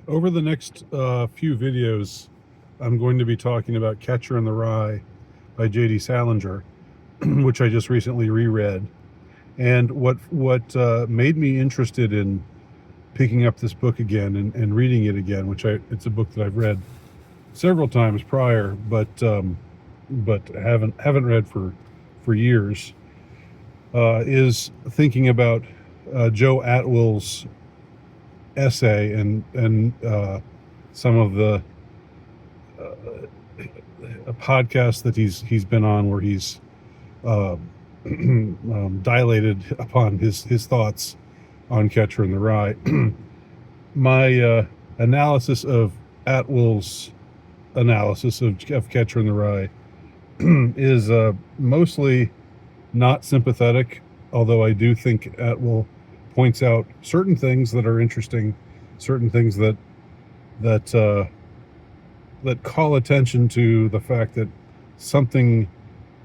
Over the next few videos, I'm going to be talking about Catcher in the Rye by J.D. Salinger, which I just recently reread. And what made me interested in picking up this book again and reading it again, it's a book that I've read several times prior, but haven't read for years, is thinking about Joe Atwill's essay and some of the podcasts that he's been on, where he's uh, dilated upon his thoughts on Catcher in the Rye. My analysis of Atwill's analysis of Catcher in the Rye is mostly not sympathetic, although I do think Atwill points out certain things that are interesting, certain things that call attention to the fact that something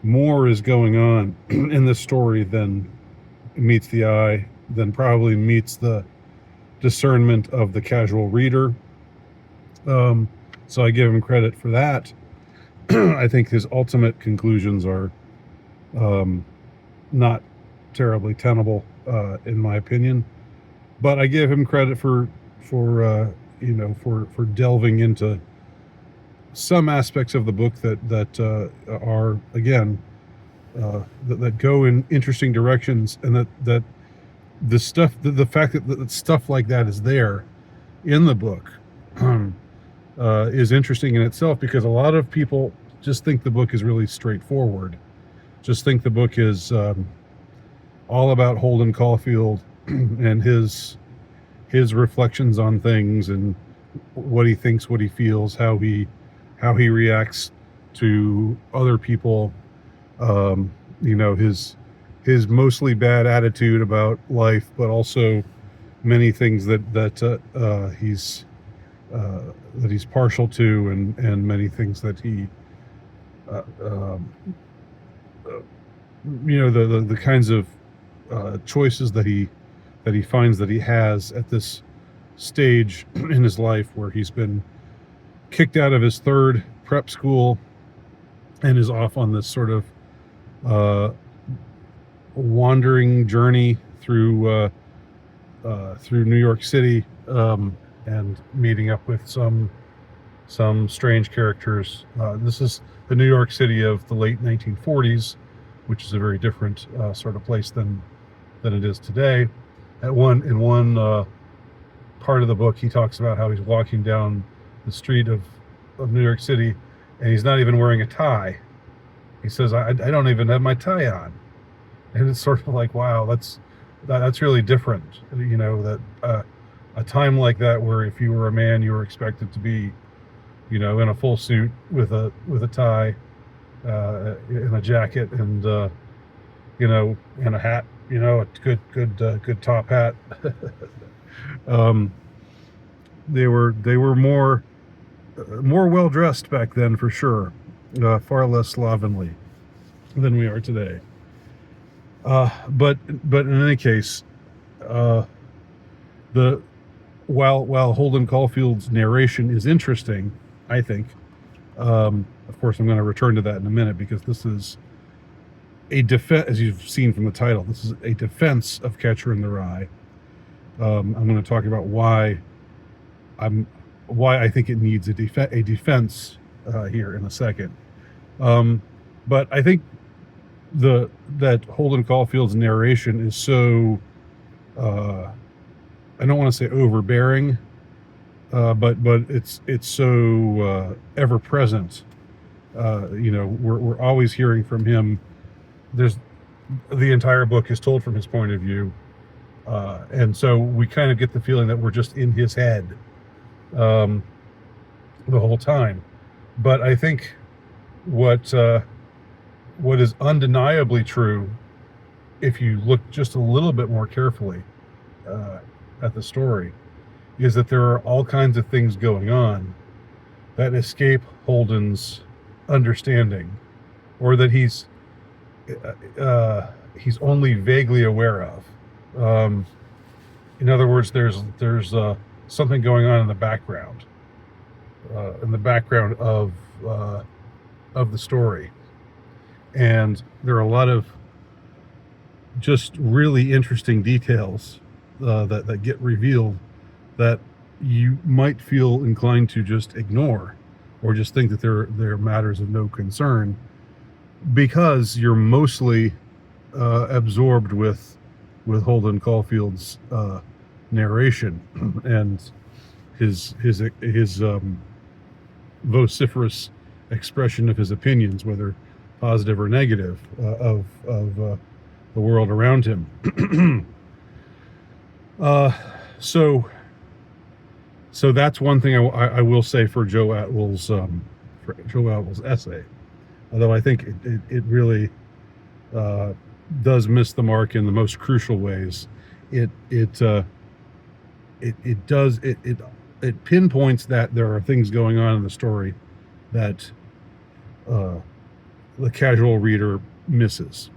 more is going on in this story than meets the eye, than probably meets the discernment of the casual reader. So I give him credit for that. I think his ultimate conclusions are not terribly tenable, in my opinion, but I give him credit for delving into some aspects of the book that are, again, that go in interesting directions, and that the fact that stuff like that is there in the book is interesting in itself, because a lot of people just think the book is really straightforward, just think the book is all about Holden Caulfield and his reflections on things, and what he thinks, what he feels, how he reacts to other people, his mostly bad attitude about life, but also many things that he's partial to, and many things that he the kinds of choices that he finds that he has at this stage in his life, where he's been kicked out of his third prep school and is off on this sort of wandering journey through New York City, and meeting up with some strange characters. This is the New York City of the late 1940s, which is a very different sort of place than it is today. In one part of the book, he talks about how he's walking down the street of New York City, and he's not even wearing a tie. He says, I don't even have my tie on. And it's sort of like, wow, that's really different. That a time like that, where if you were a man, you were expected to be, in a full suit with a tie, in a jacket, and and a hat, a good top hat. They were more well dressed back then, for sure, far less slovenly than we are today. But in any case, while Holden Caulfield's narration is interesting, I think, of course, I'm going to return to that in a minute, because this is a defense, as you've seen from the title. This is a defense of Catcher in the Rye. I'm going to talk about why I think it needs a defense here in a second. But I think that Holden Caulfield's narration is so, I don't want to say overbearing, but it's so ever present. We're always hearing from him. The entire book is told from his point of view, and so we kind of get the feeling that we're just in his head the whole time. But I think what is undeniably true, if you look just a little bit more carefully at the story, is that there are all kinds of things going on that escape Holden's understanding, or that he's only vaguely aware of. In other words, there's something going on in the background, of the story. And there are a lot of just really interesting details that get revealed that you might feel inclined to just ignore, or just think that they're matters of no concern, because you're mostly absorbed with Holden Caulfield's narration and his vociferous expression of his opinions, whether positive or negative, of the world around him. So that's one thing I will say for Joe Atwell's essay. Although I think it really does miss the mark in the most crucial ways. It pinpoints that there are things going on in the story that the casual reader misses.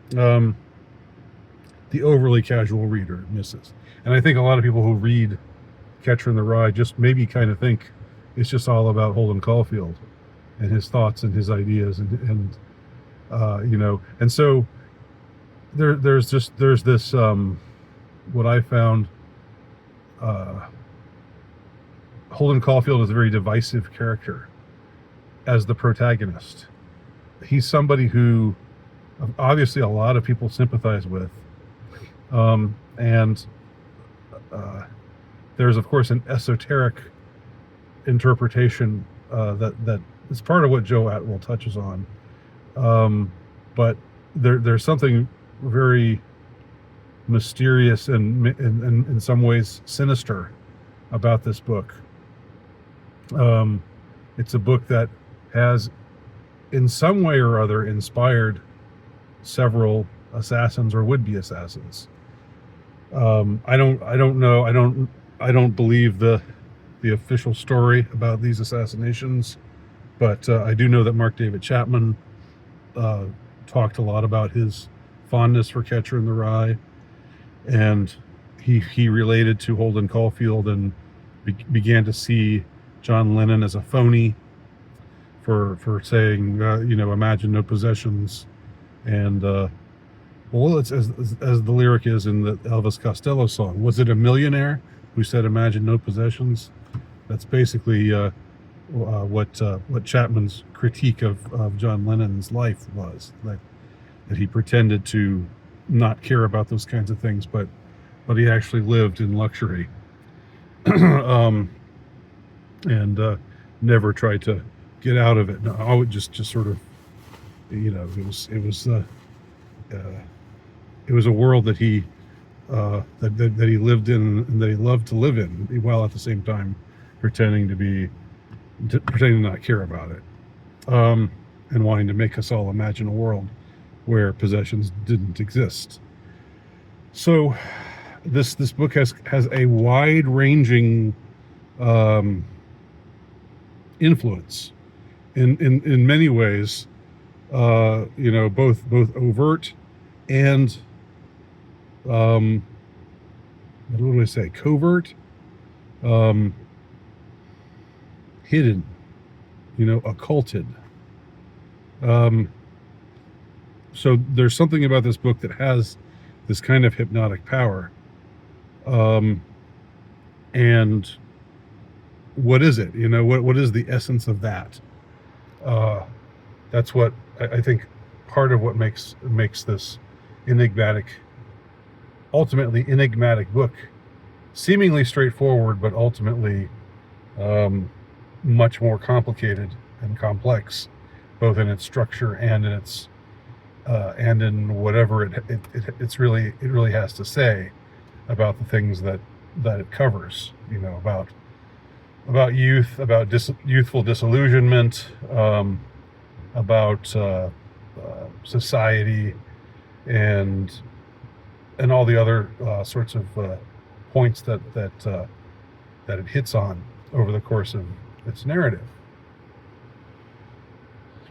The overly casual reader misses. And I think a lot of people who read Catcher in the Rye just maybe kind of think it's just all about Holden Caulfield and his thoughts and his ideas, and and so there's this what I found, Holden Caulfield is a very divisive character as the protagonist. He's somebody who obviously a lot of people sympathize with, and there's of course an esoteric interpretation that is part of what Joe Atwell touches on, but there's something very mysterious and in some ways sinister about this book. It's a book that has in some way or other inspired several assassins or would-be assassins. I don't know. I don't believe the official story about these assassinations, but I do know that Mark David Chapman talked a lot about his fondness for Catcher in the Rye, and he related to Holden Caulfield and began to see John Lennon as a phony for saying imagine no possessions, and well, it's as the lyric is in the Elvis Costello song, was it a millionaire who said imagine no possessions? That's basically what Chapman's critique of John Lennon's life was, that he pretended to not care about those kinds of things, but he actually lived in luxury, and never tried to get out of it. No, I would just sort of, it was a world that he that he lived in and that he loved to live in, while at the same time pretending to not care about it, and wanting to make us all imagine a world where possessions didn't exist. So this book has a wide-ranging influence in many ways, both overt and what do I say, covert, hidden, occulted. So there's something about this book that has this kind of hypnotic power. And what is it? What is the essence of that? That's what I think part of what makes this ultimately enigmatic book seemingly straightforward, but ultimately much more complicated and complex, both in its structure and in its and in whatever it really has to say about the things that it covers. About youth, about youthful disillusionment, about society, and all the other sorts of points that it hits on over the course of its narrative.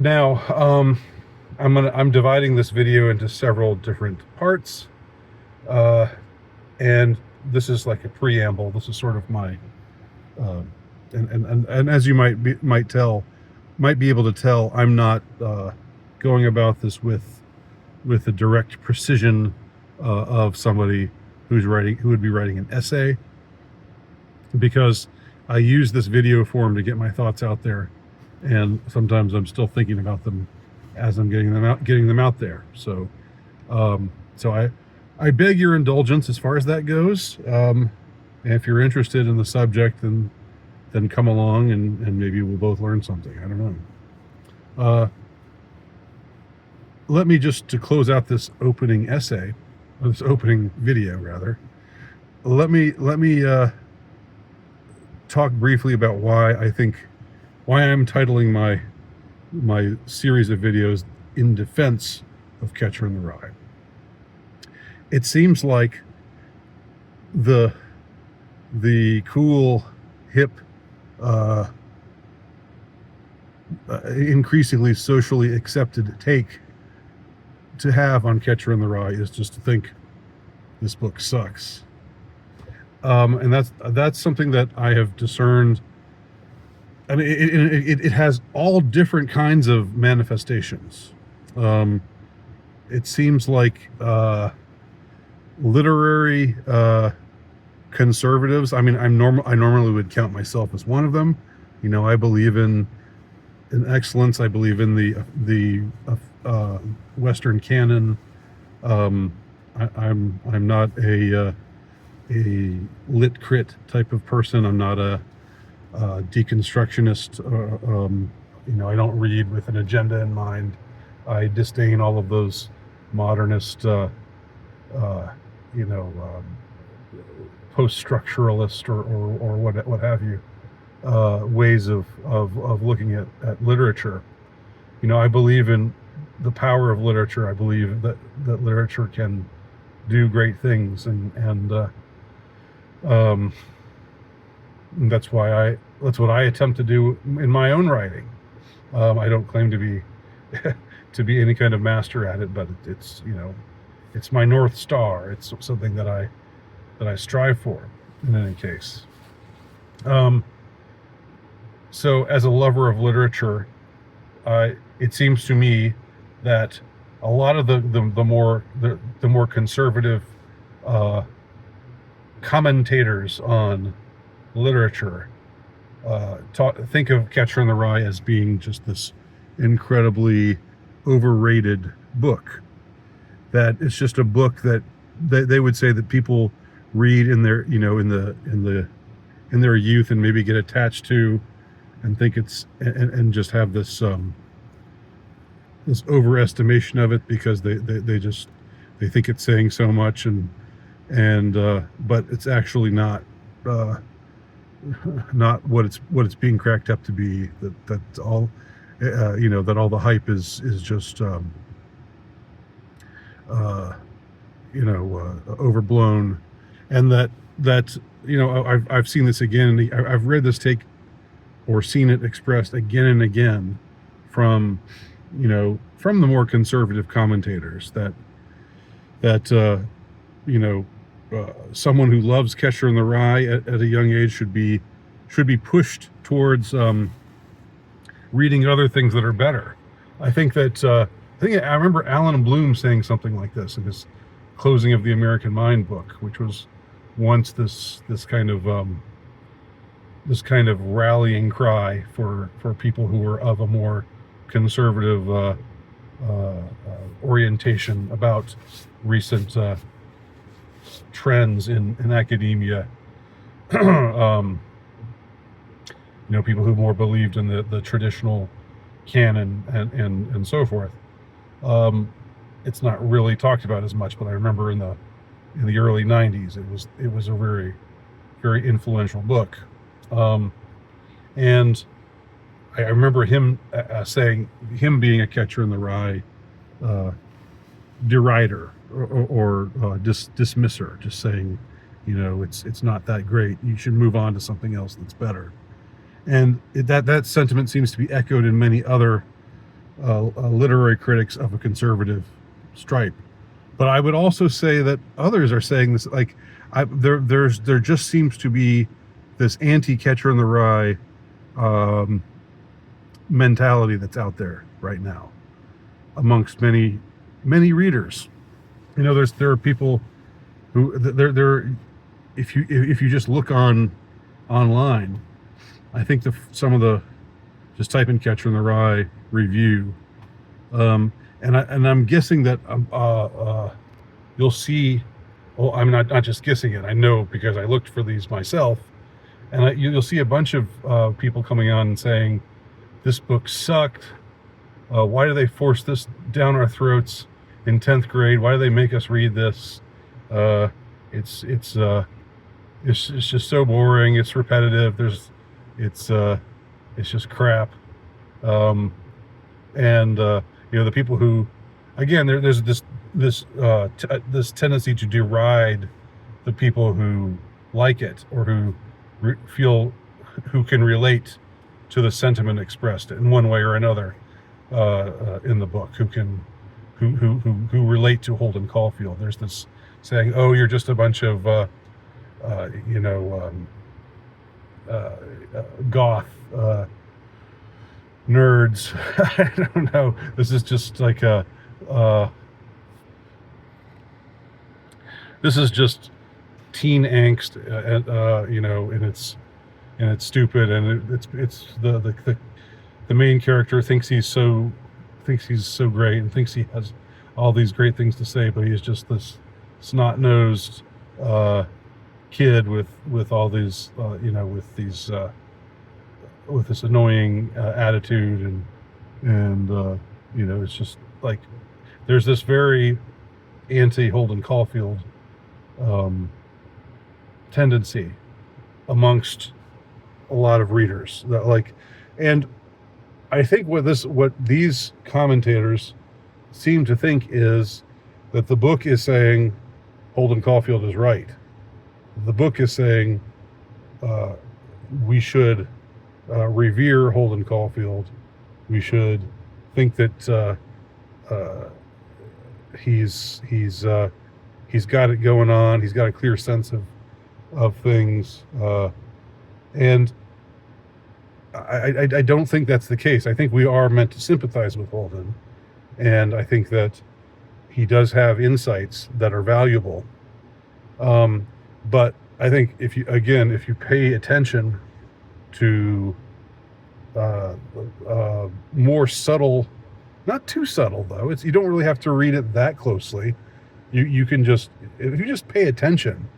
Now, I'm dividing this video into several different parts, and this is like a preamble. This is sort of my and as you might be able to tell, I'm not going about this with the direct precision of somebody who would be writing an essay, because I use this video form to get my thoughts out there, and sometimes I'm still thinking about them as I'm getting them out there. So I beg your indulgence as far as that goes. And if you're interested in the subject, then come along and maybe we'll both learn something. I don't know. Let me just, to close out this opening essay, or this opening video rather, let me talk briefly about why I'm titling my series of videos "In Defense of Catcher in the Rye." It seems like the cool, hip, increasingly socially accepted take to have on Catcher in the Rye is just to think this book sucks. And that's something that I have discerned. I mean, it has all different kinds of manifestations. It seems like literary conservatives. I mean, I normally would count myself as one of them. You know, I believe in excellence. I believe in the Western canon. I'm not a lit crit type of person. I'm not a deconstructionist. You know, I don't read with an agenda in mind. I disdain all of those modernist, post-structuralist or what have you, ways of looking at literature. You know, I believe in the power of literature. I believe that literature can do great things, and that's what I attempt to do in my own writing. I don't claim to be to be any kind of master at it, but it's, you know, it's my North Star. It's something that I strive for in any case. So as a lover of literature, it seems to me that a lot of the more conservative commentators on literature think of Catcher in the Rye as being just this incredibly overrated book. That it's just a book that they would say that people read in their, you know, in their youth and maybe get attached to, and think it's and just have this this overestimation of it because they think it's saying so much, and but it's actually not what it's being cracked up to be. That all that all the hype is just overblown, and that I've seen this again. I've read this take or seen it expressed again and again from the more conservative commentators that someone who loves Catcher in the Rye at a young age should be pushed towards reading other things that are better. I think I remember Alan Bloom saying something like this in his Closing of the American Mind book, which was once this kind of rallying cry for people who were of a more conservative orientation about recent trends in academia. People who more believed in the traditional canon and so forth. It's not really talked about as much, but I remember in the early 90s it was a very, very influential book. And I remember him saying, him being a Catcher in the Rye derider or dismisser, just saying, it's not that great. You should move on to something else that's better. And that sentiment seems to be echoed in many other literary critics of a conservative stripe. But I would also say that others are saying this. Like, There just seems to be this anti-Catcher in the Rye mentality that's out there right now amongst many readers. You know, there are people who there if you just look online, I think some of the, just type in Catcher in the Rye review, and I'm guessing that you'll see. Well, I'm not just guessing it. I know because I looked for these myself, and you'll see a bunch of people coming on and saying, "This book sucked. Why do they force this down our throats in 10th grade? Why do they make us read this? It's just so boring. It's repetitive. It's just crap." And you know, the people who, again, there's this tendency to deride the people who like it, or who who can relate to the sentiment expressed in one way or another in the book, who relate to Holden Caulfield. There's this saying, "Oh, you're just a bunch of goth nerds." I don't know. This is just like this is just teen angst, you know, and it's stupid, and it's the main character thinks he's so great, and thinks he has all these great things to say, but he's just this snot-nosed kid with all these you know, with this annoying attitude, and you know, it's just like there's this very anti-Holden Caulfield tendency amongst a lot of readers that, like, and I think what these commentators seem to think is that the book is saying Holden Caulfield is right. The book is saying we should revere Holden Caulfield. We should think that he's got it going on. He's got a clear sense of things, and I don't think that's the case. I think we are meant to sympathize with Holden, and I think that he does have insights that are valuable. But I think if you pay attention to more subtle, not too subtle though, you don't really have to read it that closely. You can just, if you just pay attention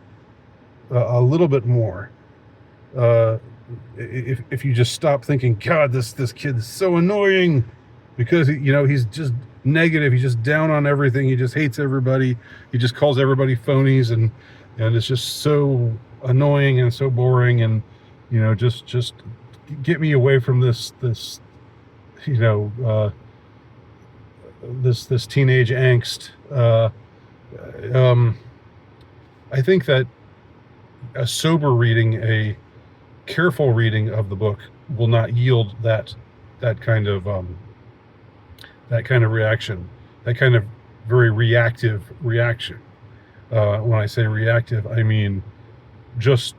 a little bit more, if you just stop thinking, God, this kid is so annoying, because he's just negative, he's just down on everything, he just hates everybody, he just calls everybody phonies, and it's just so annoying and so boring, and just get me away from this this teenage angst. I think that a sober reading, a careful reading of the book will not yield that kind of reaction, that kind of very reactive reaction. When I say reactive, I mean just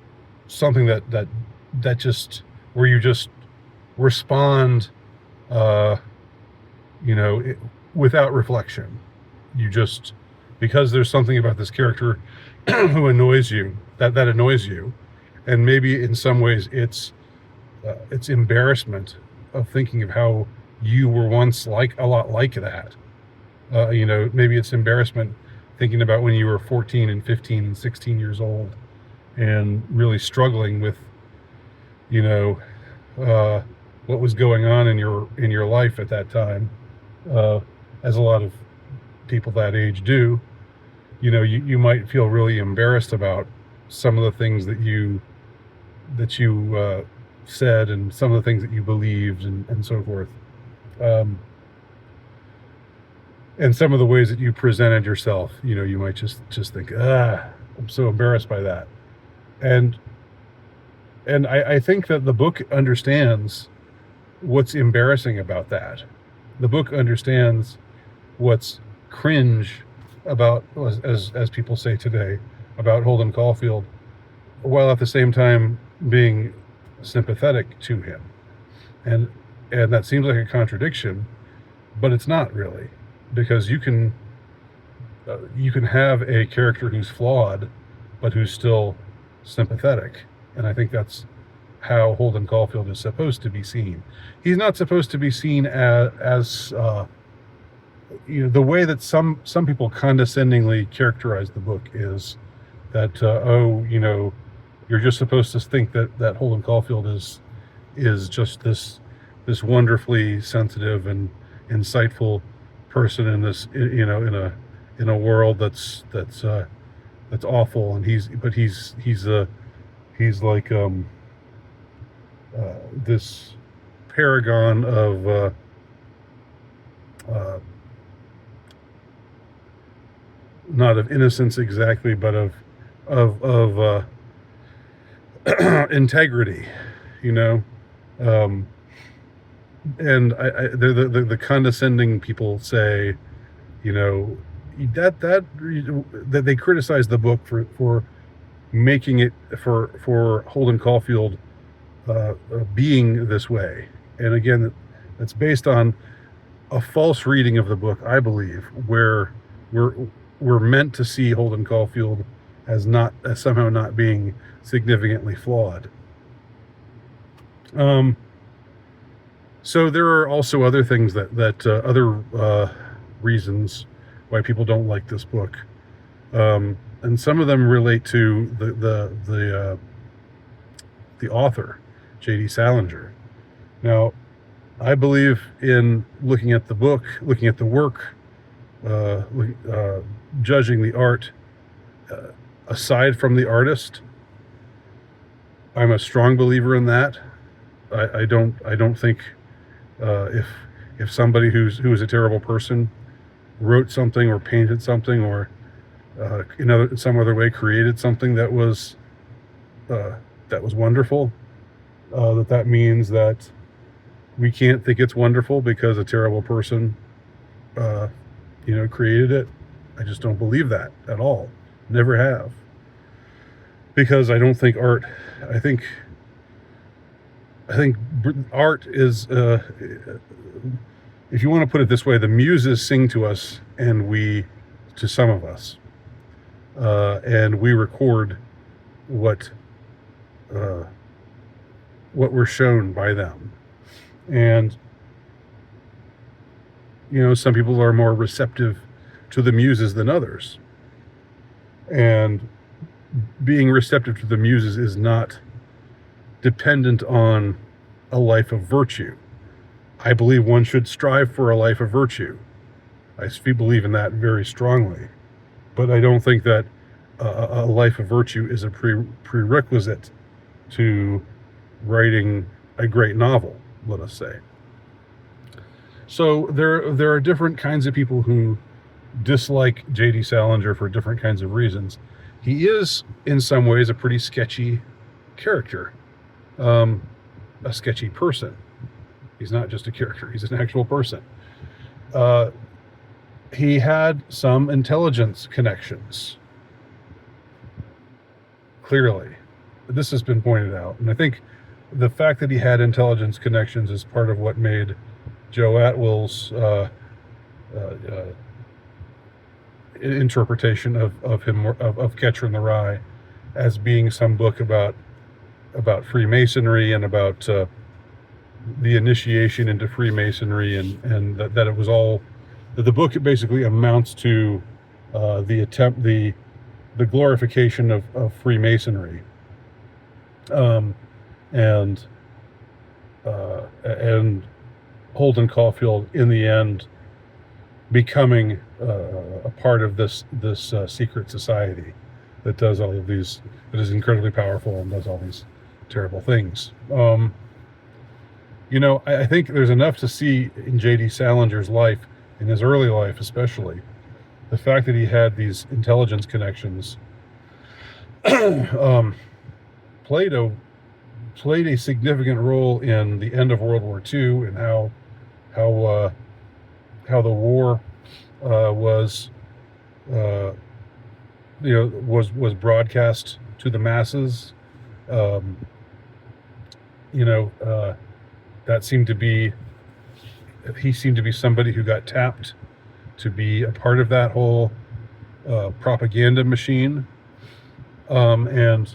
something that just, where you just respond, without reflection. You just, because there's something about this character who annoys you, that annoys you, and maybe in some ways it's embarrassment of thinking of how you were once a lot like that. Maybe it's embarrassment thinking about when you were 14 and 15 and 16 years old, and really struggling with, what was going on in your life at that time, as a lot of people that age do. You might feel really embarrassed about some of the things that you said, and some of the things that you believed, and so forth, and some of the ways that you presented yourself. You might just think, I'm so embarrassed by that, and I think that the book understands what's embarrassing about that. The book understands what's cringe about, as people say today, about Holden Caulfield, while at the same time being sympathetic to him. And that seems like a contradiction, but it's not really, because you can have a character who's flawed, but who's still sympathetic. And I think that's how Holden Caulfield is supposed to be seen. He's not supposed to be seen as the way that some people condescendingly characterize the book is that you're just supposed to think that Holden Caulfield is just this wonderfully sensitive and insightful person in this in a world that's awful, and he's like this paragon of not of innocence exactly, but of integrity, and the condescending people say, that they criticize the book for making it for Holden Caulfield being this way. And again, that's based on a false reading of the book, I believe, where we're meant to see Holden Caulfield as somehow not being significantly flawed. So there are also other things other reasons why people don't like this book, and some of them relate to the author, J.D. Salinger. Now, I believe in looking at the book, looking at the work, judging the art aside from the artist. I'm a strong believer in that. I don't think if somebody who is a terrible person wrote something or painted something or in some other way created something that was wonderful, that means that we can't think it's wonderful because a terrible person created it. I just don't believe that at all. Never have. Because I don't think art, I think art is, if you want to put it this way, the muses sing to us, and to some of us, and we record what we're shown by them. And some people are more receptive to the muses than others, and being receptive to the muses is not dependent on a life of virtue. I believe one should strive for a life of virtue. I believe in that very strongly, but I don't think that a life of virtue is a prerequisite to writing a great novel, let us say. So there are different kinds of people who dislike J.D. Salinger for different kinds of reasons. He is, in some ways, a pretty sketchy character, a sketchy person. He's not just a character, he's an actual person. He had some intelligence connections, clearly. This has been pointed out, and I think the fact that he had intelligence connections is part of what made Joe Atwill's interpretation of Catcher in the Rye as being some book about Freemasonry and about the initiation into Freemasonry, and that it was all that the book basically amounts to the glorification of Freemasonry, and Holden Caulfield in the end becoming a part of this secret society that does all of these, that is incredibly powerful and does all these terrible things. I think there's enough to see in J.D. Salinger's life, in his early life especially, the fact that he had these intelligence connections played a significant role in the end of World War II, and how the war was was broadcast to the masses. Um, that seemed to be he seemed to be somebody who got tapped to be a part of that whole propaganda machine. And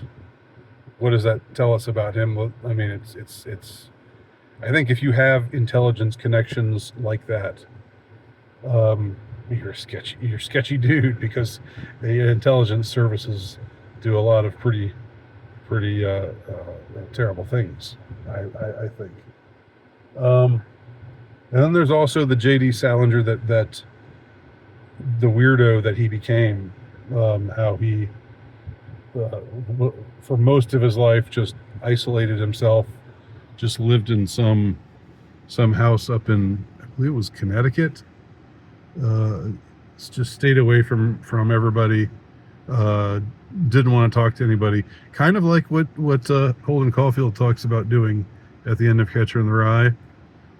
what does that tell us about him? Well, I mean, it's. I think if you have intelligence connections like that, you're a sketchy dude, because the intelligence services do a lot of pretty terrible things. I think. And then there's also the J.D. Salinger that the weirdo that he became. How he for most of his life just isolated himself, just lived in some house up in, I believe it was Connecticut. Just stayed away from everybody. Didn't want to talk to anybody. Kind of like what Holden Caulfield talks about doing at the end of Catcher in the Rye,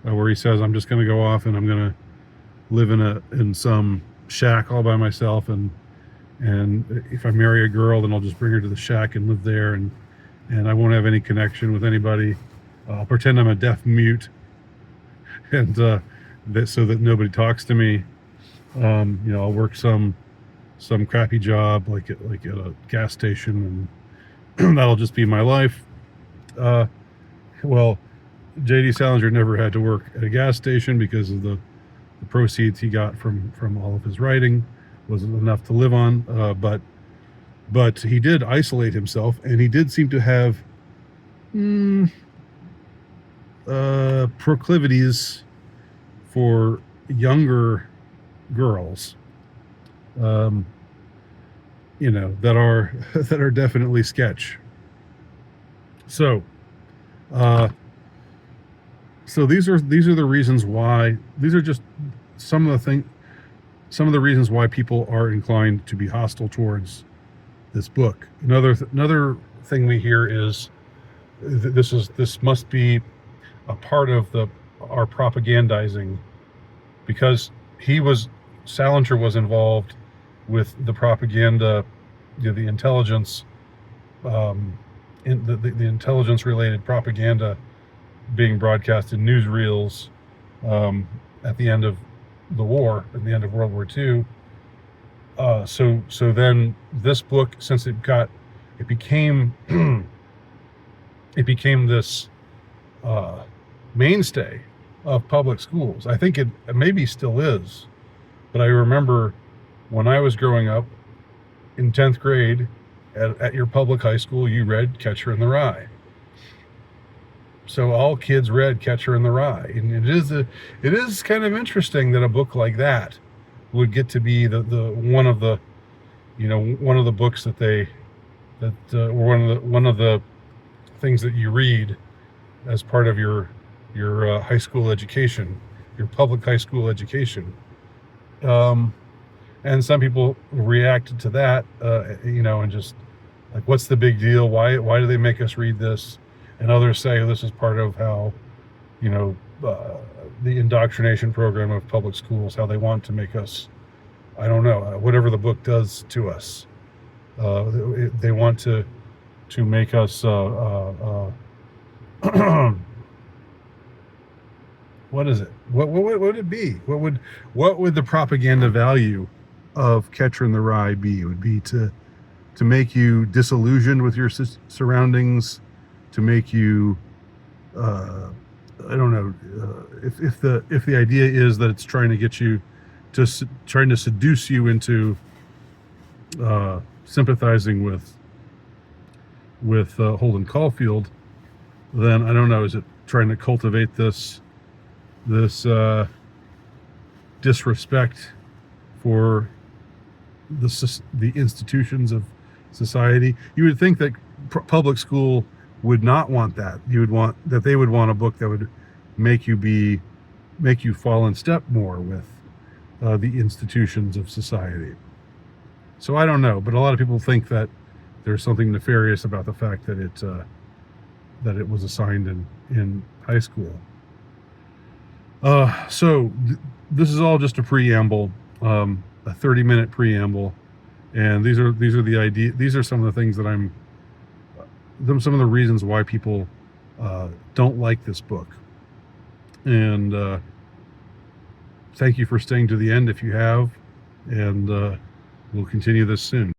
where he says, "I'm just going to go off and I'm going to live in some shack all by myself, and if I marry a girl, then I'll just bring her to the shack and live there, and I won't have any connection with anybody. I'll pretend I'm a deaf mute, and so that nobody talks to me. I'll work some crappy job like at a gas station, and that'll just be my life." Well, J.D. Salinger never had to work at a gas station because of the proceeds he got from all of his writing wasn't enough to live on. But he did isolate himself, and he did seem to have proclivities for younger girls, that are definitely sketch. So these are the reasons why. These are just some of the reasons why people are inclined to be hostile towards this book. Another thing we hear is this must be a part of our propagandizing, because Salinger was involved with the propaganda, the intelligence, in the intelligence related propaganda being broadcast in newsreels at the end of the war, at the end of World War II. So then this book, since it became this mainstay of public schools. I think it maybe still is, but I remember when I was growing up in 10th grade at your public high school, you read Catcher in the Rye. So all kids read Catcher in the Rye, and it is kind of interesting that a book like that would get to be the one of the books or one of the things that you read as part of your high school education, your public high school education. And some people reacted to that, and just like, what's the big deal? Why do they make us read this? And others say this is part of how, the indoctrination program of public schools, how they want to make us, I don't know, whatever the book does to us. They want to make us, what is it? What would it be? What would the propaganda value of Catcher in the Rye be? It would be to make you disillusioned with your surroundings, to make you, I don't know, if the idea is that it's trying to get you trying to seduce you into sympathizing with Holden Caulfield, then I don't know, is it trying to cultivate this disrespect for the institutions of society? You would think that public school would not want that. They would want a book that would make you fall in step more with the institutions of society. So I don't know, but a lot of people think that there's something nefarious about the fact that it was assigned in high school. So this is all just a preamble, a 30-minute preamble And these are these are some of the things that some of the reasons why people don't like this book. And thank you for staying to the end if you have, and we'll continue this soon.